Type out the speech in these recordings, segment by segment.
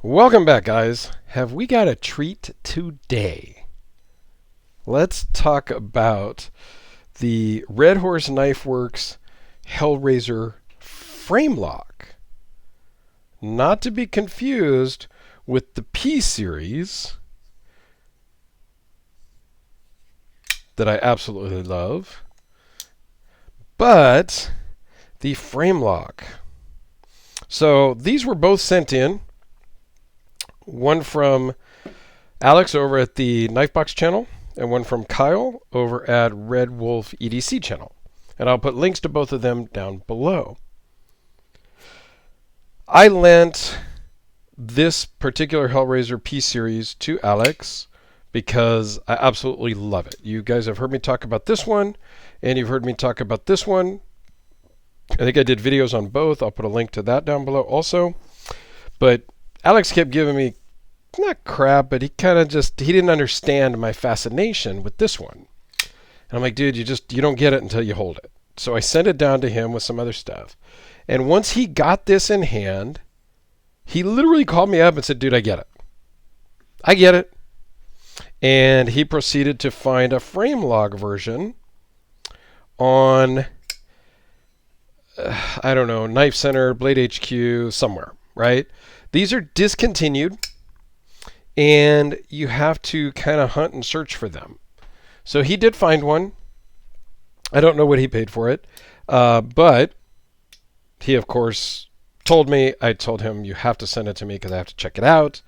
Welcome back, guys. Have we got a treat today? Let's talk about the Red Horse Knife Works Hellraiser frame lock. Not to be confused with the P series that I absolutely love, but the frame lock. So these were both sent in. One from Alex over at the Knifebox channel, and one from Kyle over at Red Wolf EDC channel. And I'll put links to both of them down below. I lent this particular Hellraiser P series to Alex because I absolutely love it. You guys have heard me talk about this one, and you've heard me talk about this one. I think I did videos on both. I'll put a link to that down below also. But Alex kept giving me, not crap, but he didn't understand my fascination with this one. And I'm like, dude, you don't get it until you hold it. So I sent it down to him with some other stuff. And once he got this in hand, he literally called me up and said, dude, I get it. I get it. And he proceeded to find a frame log version on, I don't know, Knife Center, Blade HQ, somewhere, right? These are discontinued, and you have to kind of hunt and search for them. So he did find one. I don't know what he paid for it, but he, of course, told me. I told him, you have to send it to me because I have to check it out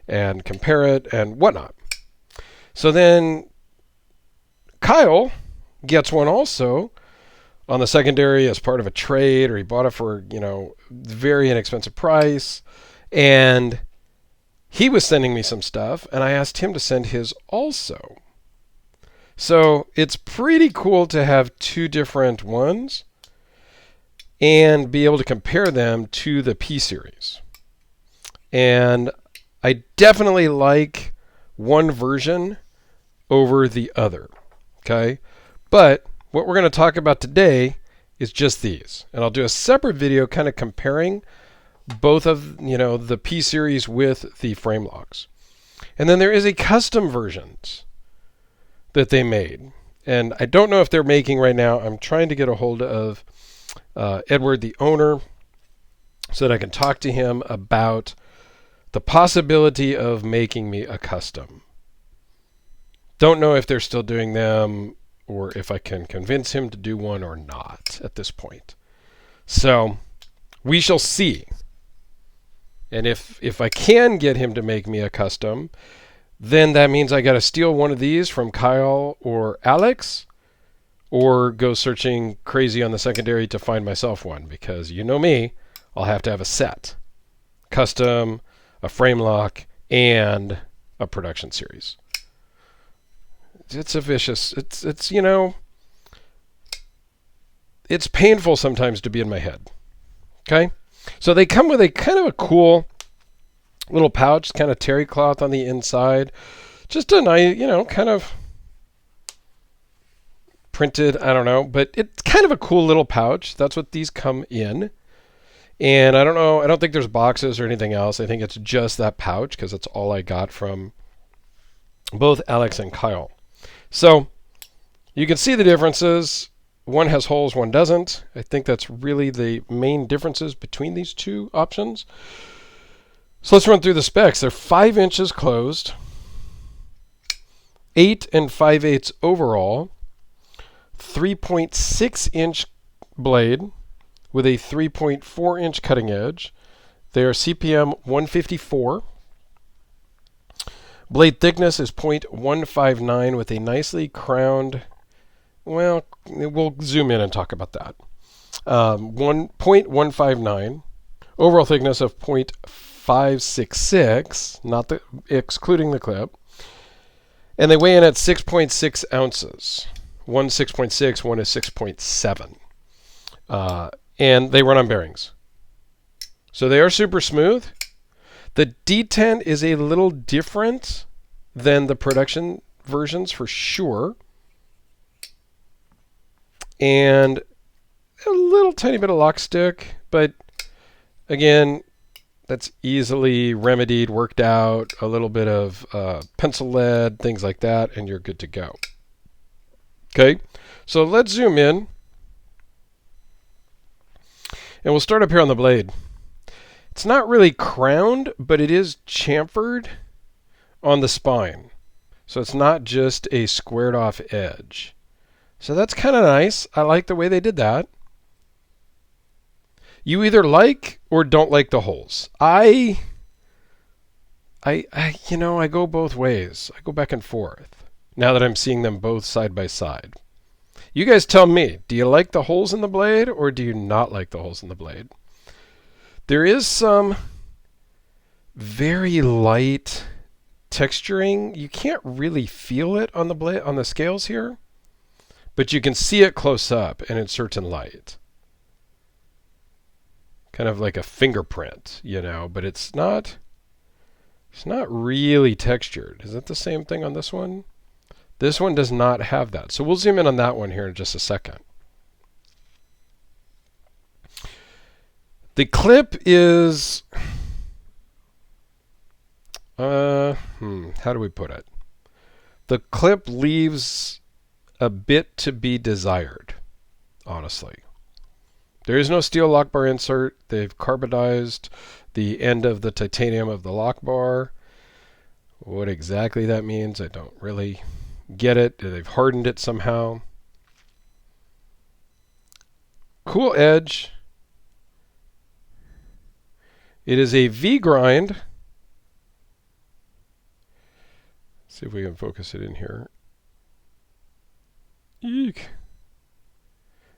and compare it and whatnot. So then Kyle gets one also on the secondary as part of a trade, or he bought it for, very inexpensive price. And he was sending me some stuff, and I asked him to send his also. So it's pretty cool to have two different ones and be able to compare them to the P series. And I definitely like one version over the other. Okay? But what we're going to talk about today is just these. And I'll do a separate video kind of comparing both of the P series with the frame locks. And then there is a custom versions that they made. And I don't know if they're making right now. I'm trying to get a hold of Edward, the owner, so that I can talk to him about the possibility of making me a custom. Don't know if they're still doing them or if I can convince him to do one or not at this point. So we shall see. And if I can get him to make me a custom, then that means I got to steal one of these from Kyle or Alex, or go searching crazy on the secondary to find myself one, because you know me, I'll have to have a set. Custom, a frame lock, and a production series. It's a vicious, it's painful sometimes to be in my head. Okay? So they come with a kind of a cool little pouch, kind of terry cloth on the inside. Just a nice, kind of printed, I don't know, but it's kind of a cool little pouch. That's what these come in. And I don't know, I don't think there's boxes or anything else. I think it's just that pouch because that's all I got from both Alex and Kyle. So you can see the differences. One has holes, one doesn't. I think that's really the main differences between these two options. So let's run through the specs. They're 5 inches closed, 8 and 5/8 overall, 3.6 inch blade with a 3.4 inch cutting edge. They are CPM 154. Blade thickness is 0.159 with a nicely crowned, well, we'll zoom in and talk about that. 1.159. Overall thickness of 0.566, excluding the clip. And they weigh in at 6.6 ounces. One 6.6, one is 6.7. And they run on bearings. So they are super smooth. The detent is a little different than the production versions for sure. And a little tiny bit of lock stick, but again, That's easily remedied, worked out, a little bit of pencil lead, things like that, and you're good to go. Okay, so let's zoom in. And we'll start up here on the blade. It's not really crowned, but it is chamfered on the spine. So it's not just a squared off edge. So that's kind of nice. I like the way they did that. You either like or don't like the holes. I go both ways. I go back and forth now that I'm seeing them both side by side. You guys tell me, do you like the holes in the blade or do you not like the holes in the blade? There is some very light texturing. You can't really feel it on the blade, on the scales here, but you can see it close up and in certain light. Kind of like a fingerprint, but it's not really textured. Is it the same thing on this one? This one does not have that. So we'll zoom in on that one here in just a second. The clip is, how do we put it? The clip leaves a bit to be desired, honestly. There is no steel lock bar insert. They've carbonized the end of the titanium of the lock bar. What exactly that means, I don't really get it. They've hardened it somehow. Cool edge. It is a V grind. Let's see if we can focus it in here. Eek.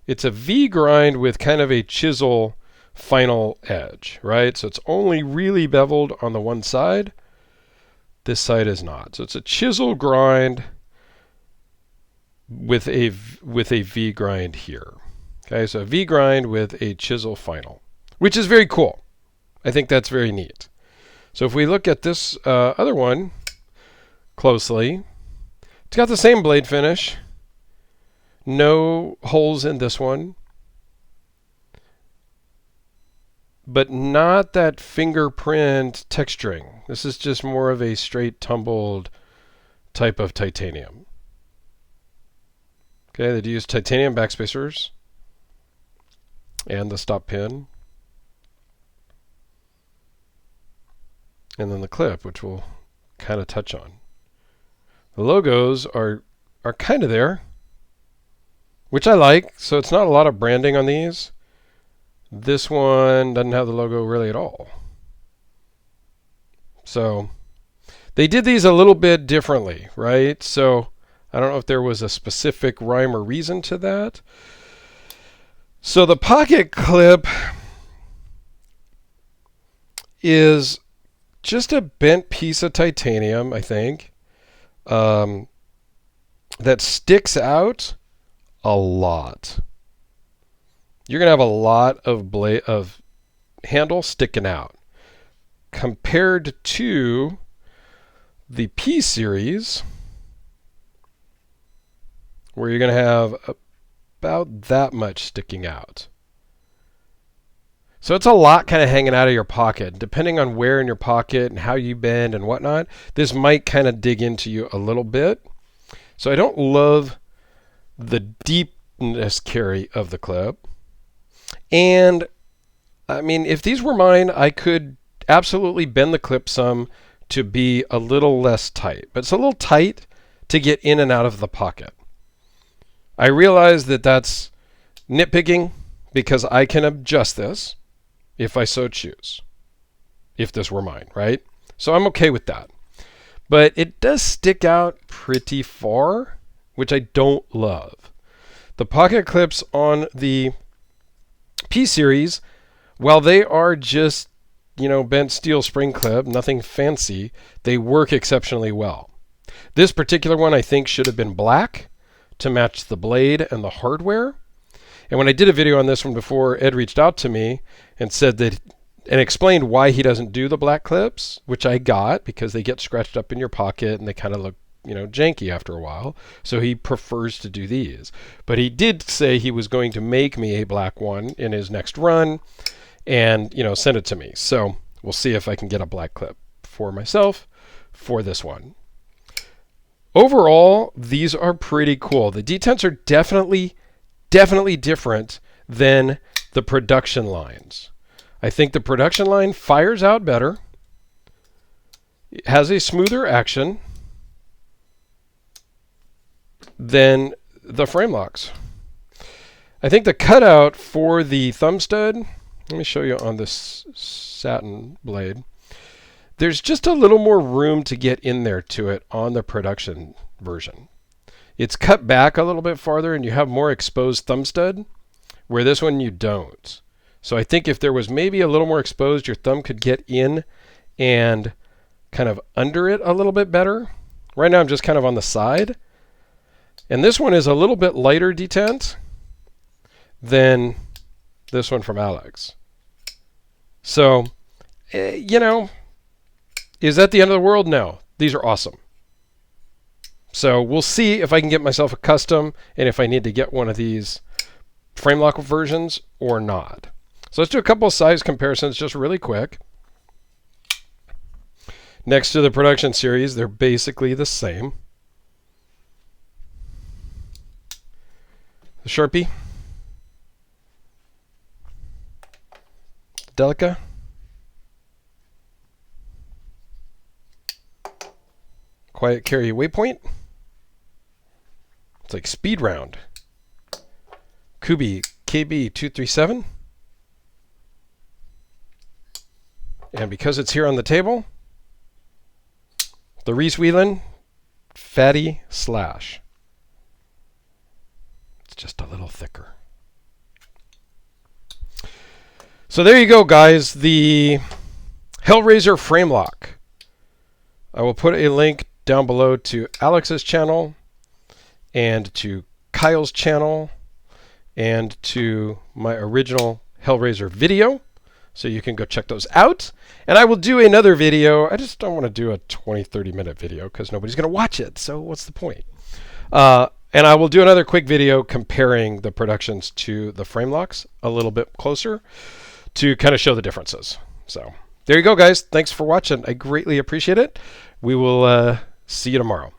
It's a V grind with kind of a chisel final edge, right? So it's only really beveled on the one side. This side is not. So it's a chisel grind with a V grind here. Okay, so a V grind with a chisel final, which is very cool. I think that's very neat. So if we look at this other one closely, it's got the same blade finish. No holes in this one, but not that fingerprint texturing. This is just more of a straight tumbled type of titanium. Okay, they do use titanium backspacers and the stop pin. And then the clip, which we'll kind of touch on. The logos are kind of there, which I like. So it's not a lot of branding on these. This one doesn't have the logo really at all. So they did these a little bit differently, right? So I don't know if there was a specific rhyme or reason to that. So the pocket clip is just a bent piece of titanium, I think, that sticks out a lot. You're going to have a lot of handle sticking out compared to the P series, where you're going to have about that much sticking out. So it's a lot kind of hanging out of your pocket. Depending on where in your pocket and how you bend and whatnot, this might kind of dig into you a little bit. So I don't love the deepness carry of the clip. And I mean, if these were mine, I could absolutely bend the clip some to be a little less tight. But it's a little tight to get in and out of the pocket. I realize that that's nitpicking because I can adjust this if I so choose, if this were mine, right? So I'm okay with that. But it does stick out pretty far, which I don't love. The pocket clips on the P series, while they are just, bent steel spring clip, nothing fancy, they work exceptionally well. This particular one I think should have been black to match the blade and the hardware. And when I did a video on this one before, Ed reached out to me and said that, and explained why he doesn't do the black clips, which I got because they get scratched up in your pocket and they kind of look, janky after a while. So he prefers to do these. But he did say he was going to make me a black one in his next run and, send it to me. So We'll see if I can get a black clip for myself for this one. Overall, these are pretty cool. The detents are definitely different than the production lines. I think the production line fires out better. It has a smoother action than the frame locks. I think the cutout for the thumb stud, let me show you on this satin blade. There's just a little more room to get in there to it on the production version. It's cut back a little bit farther and you have more exposed thumb stud, where this one you don't. So I think if there was maybe a little more exposed, your thumb could get in and kind of under it a little bit better. Right now I'm just kind of on the side. And this one is a little bit lighter detent than this one from Alex. So, you know, is that the end of the world? No. These are awesome. So we'll see if I can get myself a custom and if I need to get one of these frame lock versions or not. So let's do a couple of size comparisons just really quick. Next to the production series, they're basically the same. The Sharpie, Delica, Quiet Carry Waypoint. It's like Speed Round. Kubi KB237. And because it's here on the table, the Reese Whelan Fatty Slash. It's just a little thicker. So there you go, guys. The Hellraiser frame lock. I will put a link down below to Alex's channel and to Kyle's channel and to my original Hellraiser video, so you can go check those out. And I will do another video. I just don't want to do a 20-30 minute video because nobody's going to watch it, so what's the point? And I will do another quick video comparing the productions to the frame locks a little bit closer to kind of show the differences. So there you go, guys. Thanks for watching. I greatly appreciate it. We will see you tomorrow.